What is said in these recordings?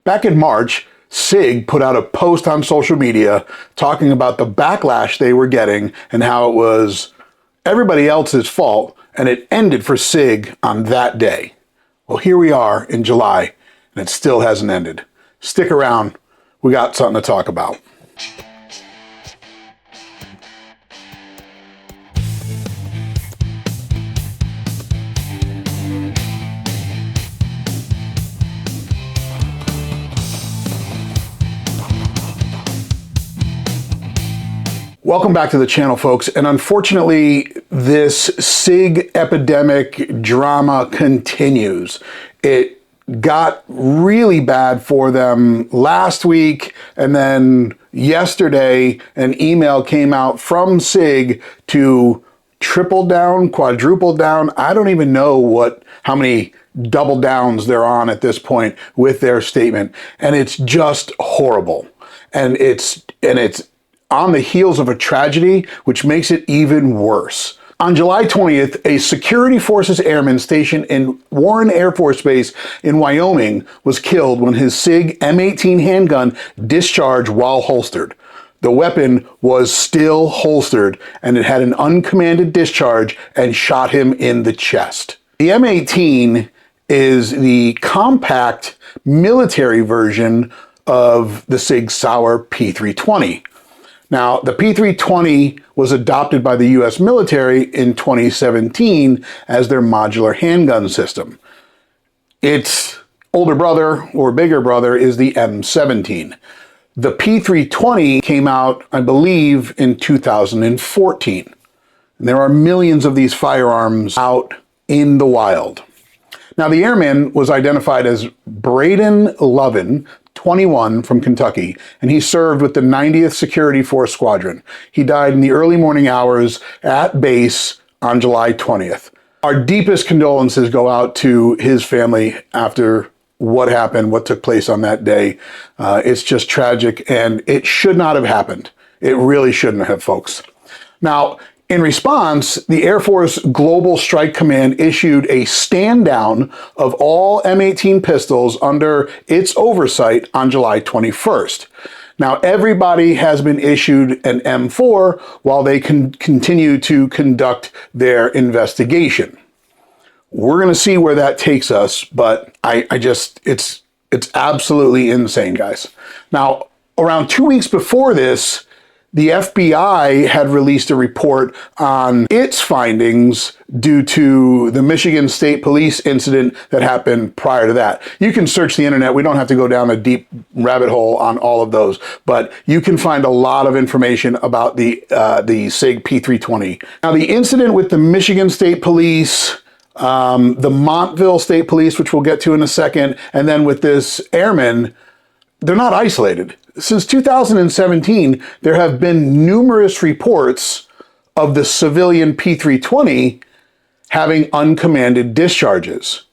Back in March, SIG put out a post on social media talking about the backlash they were getting and how it was everybody else's fault, and it ended for SIG on that day. Well, here we are in July, and it still hasn't ended. Stick around. We got something to talk about. Welcome back to the channel, folks. And unfortunately, this SIG epidemic drama continues. It got really bad for them last week, and then yesterday an email came out from SIG to triple down, quadruple down. I don't even know how many double downs they're on at this point with their statement. And it's just horrible. And it's on the heels of a tragedy, which makes it even worse. On July 20th, a security forces airman stationed in Warren Air Force Base in Wyoming was killed when his SIG M18 handgun discharged while holstered. The weapon was still holstered, and it had an uncommanded discharge and shot him in the chest. The M18 is the compact military version of the SIG Sauer P320. Now, the P320 was adopted by the US military in 2017 as their modular handgun system. Its older brother or bigger brother is the M17. The P320 came out, I believe, in 2014. And there are millions of these firearms out in the wild. Now, the airman was identified as Braden Lovin, 21, from Kentucky, and he served with the 90th Security Force Squadron. He died in the early morning hours at base on July 20th. Our deepest condolences go out to his family after what happened, what took place on that day. It's just tragic, and it should not have happened. It really shouldn't have, folks. Now, in response, the Air Force Global Strike Command issued a stand down of all M18 pistols under its oversight on July 21st. Now, everybody has been issued an M4 while they continue to conduct their investigation. We're going to see where that takes us, but it's absolutely insane, guys. Now, around 2 weeks before this, the FBI had released a report on its findings due to the Michigan State Police incident that happened prior to that. You can search the internet. We don't have to go down a deep rabbit hole on all of those, but you can find a lot of information about the SIG P320. Now, the incident with the Michigan State Police, the Montville State Police, which we'll get to in a second, and then with this airman, they're not isolated. Since 2017, there have been numerous reports of the civilian P320 having uncommanded discharges.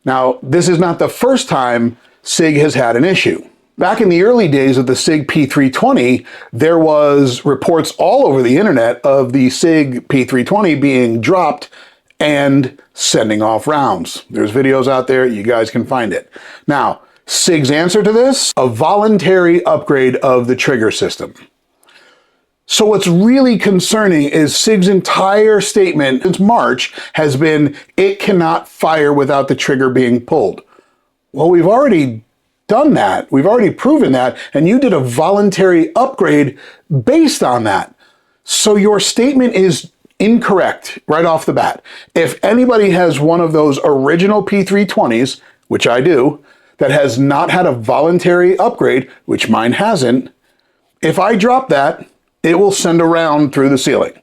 Now, this is not the first time SIG has had an issue. Back in the early days of the SIG P320, there was reports all over the internet of the SIG P320 being dropped and sending off rounds. There's videos out there, you guys can find it. Now, SIG's answer to this? A voluntary upgrade of the trigger system. So what's really concerning is SIG's entire statement since March has been, it cannot fire without the trigger being pulled. Well, we've already done that. We've already proven that, and you did a voluntary upgrade based on that. So your statement is incorrect right off the bat. If anybody has one of those original P320s, which I do, that has not had a voluntary upgrade, which mine hasn't, if I drop that, it will send a round through the ceiling.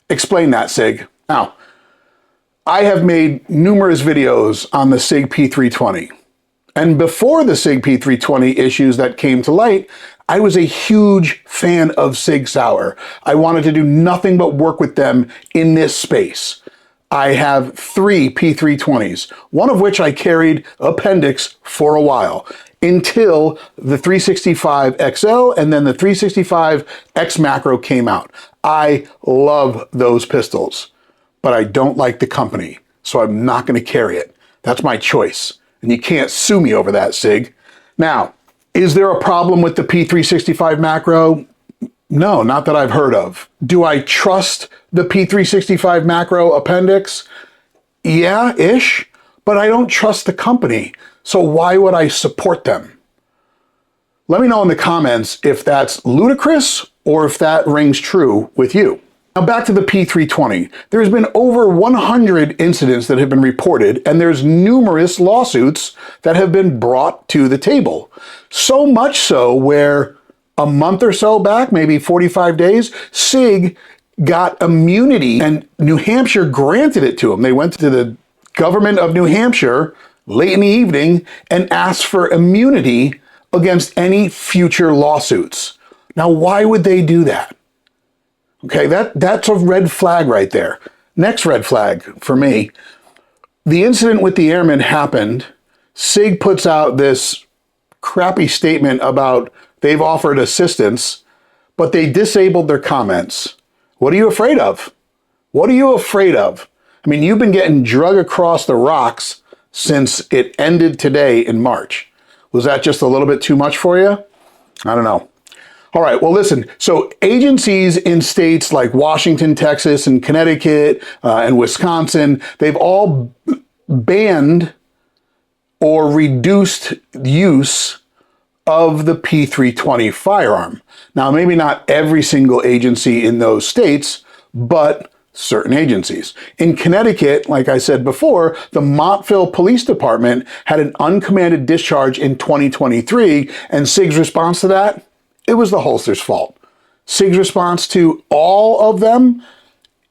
Explain that, SIG. Now, I have made numerous videos on the SIG P320. And before the SIG P320 issues that came to light, I was a huge fan of SIG Sauer. I wanted to do nothing but work with them in this space. I have 3 P320s, one of which I carried appendix for a while, until the 365 XL and then the 365 X Macro came out. I love those pistols, but I don't like the company, so I'm not going to carry it. That's my choice, and you can't sue me over that, SIG. Now, is there a problem with the P365 macro? No, not that I've heard of. Do I trust the P365 macro appendix? Yeah-ish, but I don't trust the company. So why would I support them? Let me know in the comments if that's ludicrous or if that rings true with you. Now back to the P320. There's been over 100 incidents that have been reported, and there's numerous lawsuits that have been brought to the table. So much so where a month or so back, maybe 45 days, SIG got immunity and New Hampshire granted it to them. They went to the government of New Hampshire late in the evening and asked for immunity against any future lawsuits. Now, why would they do that? Okay, that's a red flag right there. Next red flag for me, the incident with the airmen happened. SIG puts out this crappy statement about they've offered assistance, but they disabled their comments. What are you afraid of? What are you afraid of? I mean, you've been getting drug across the rocks since it ended today in March. Was that just a little bit too much for you? I don't know. All right, well, listen, so agencies in states like Washington, Texas, and Connecticut, and Wisconsin, they've all banned or reduced use of the P320 firearm. Now, maybe not every single agency in those states, but certain agencies. In Connecticut, like I said before, the Montville Police Department had an uncommanded discharge in 2023, and SIG's response to that? It was the holster's fault. SIG's response to all of them,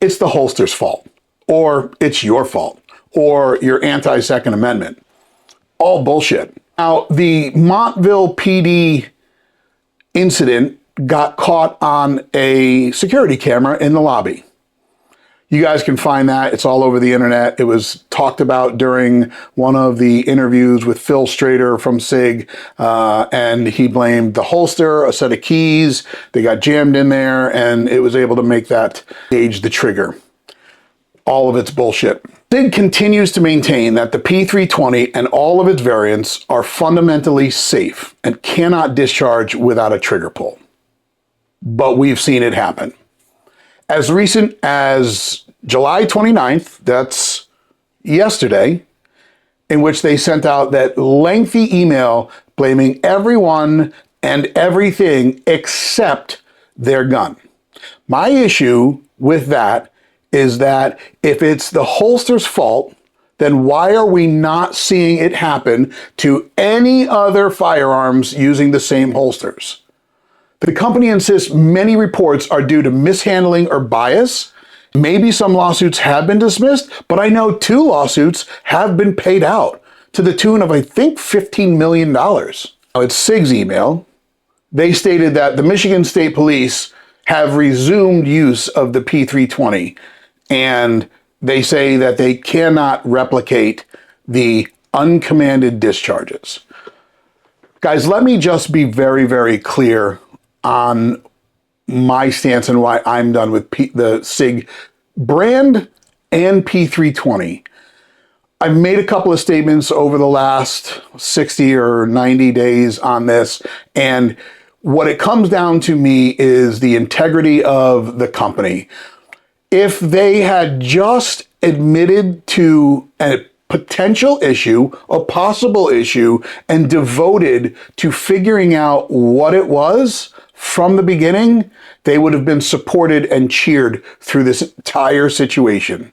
it's the holster's fault, or it's your fault, or your anti-Second Amendment. All bullshit. Now, the Montville PD incident got caught on a security camera in the lobby. You guys can find that. It's all over the internet. It was talked about during one of the interviews with Phil Strader from SIG, and he blamed the holster, a set of keys. They got jammed in there, and it was able to make that engage the trigger. All of it's bullshit. SIG continues to maintain that the P320 and all of its variants are fundamentally safe and cannot discharge without a trigger pull. But we've seen it happen. As recent as July 29th, that's yesterday, in which they sent out that lengthy email blaming everyone and everything except their gun. My issue with that is that if it's the holster's fault, then why are we not seeing it happen to any other firearms using the same holsters? The company insists many reports are due to mishandling or bias. Maybe some lawsuits have been dismissed, but I know 2 lawsuits have been paid out to the tune of, I think, $15 million. Now, it's SIG's email. They stated that the Michigan State Police have resumed use of the P320, and they say that they cannot replicate the uncommanded discharges. Guys, let me just be very, very clear on my stance and why I'm done with the SIG brand and P320. I've made a couple of statements over the last 60 or 90 days on this, and what it comes down to me is the integrity of the company. If they had just admitted to a potential issue, a possible issue, and devoted to figuring out what it was from the beginning, they would have been supported and cheered through this entire situation.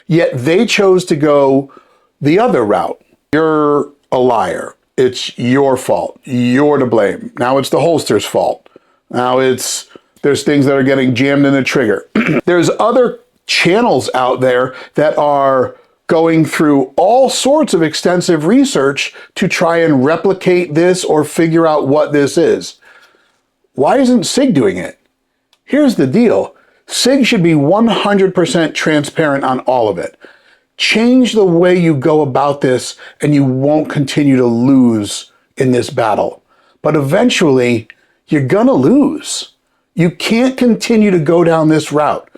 Yet they chose to go the other route. You're a liar. It's your fault. You're to blame. Now it's the holster's fault. Now there's things that are getting jammed in the trigger. There's other channels out there that are going through all sorts of extensive research to try and replicate this or figure out what this is. Why isn't SIG doing it? Here's the deal. SIG should be 100% transparent on all of it. Change the way you go about this and you won't continue to lose in this battle. But eventually, you're gonna lose. You can't continue to go down this route.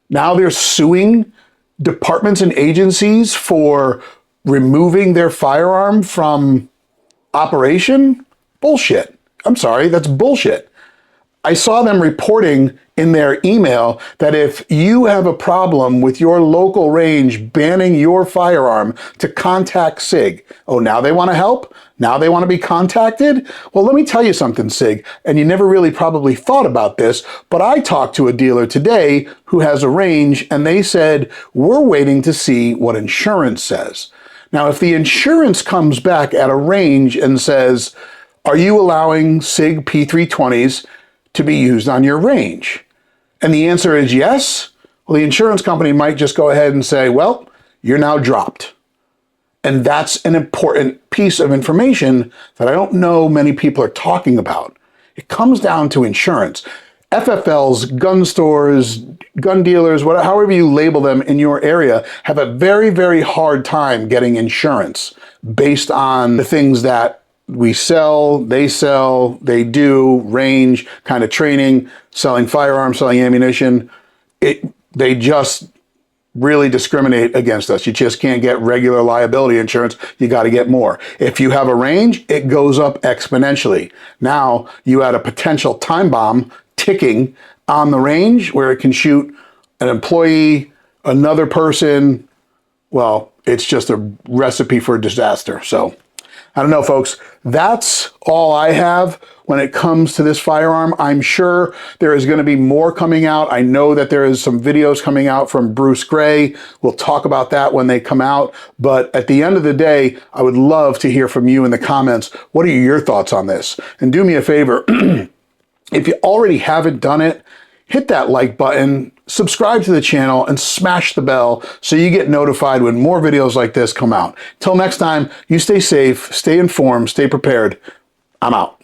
Now they're suing departments and agencies for removing their firearm from operation? Bullshit. I'm sorry, that's bullshit. I saw them reporting in their email that if you have a problem with your local range banning your firearm to contact SIG, oh, now they want to help? Now they want to be contacted? Well, let me tell you something, SIG, and you never really probably thought about this, but I talked to a dealer today who has a range, and they said, we're waiting to see what insurance says. Now, if the insurance comes back at a range and says, are you allowing SIG P320s to be used on your range? And the answer is yes. Well, the insurance company might just go ahead and say, well, you're now dropped. And that's an important piece of information that I don't know many people are talking about. It comes down to insurance. FFLs, gun stores, gun dealers, whatever, however you label them in your area, have a very, very hard time getting insurance based on the things that we sell, they do, range, kind of training, selling firearms, selling ammunition. They just really discriminate against us. You just can't get regular liability insurance. You got to get more. If you have a range, it goes up exponentially. Now you add a potential time bomb ticking on the range where it can shoot an employee, another person. Well, it's just a recipe for disaster. So I don't know, folks. That's all I have when it comes to this firearm. I'm sure there is going to be more coming out. I know that there is some videos coming out from Bruce Gray. We'll talk about that when they come out. But at the end of the day, I would love to hear from you in the comments. What are your thoughts on this? And do me a favor, if you already haven't done it, hit that like button, subscribe to the channel, and smash the bell so you get notified when more videos like this come out. Till next time, you stay safe, stay informed, stay prepared. I'm out.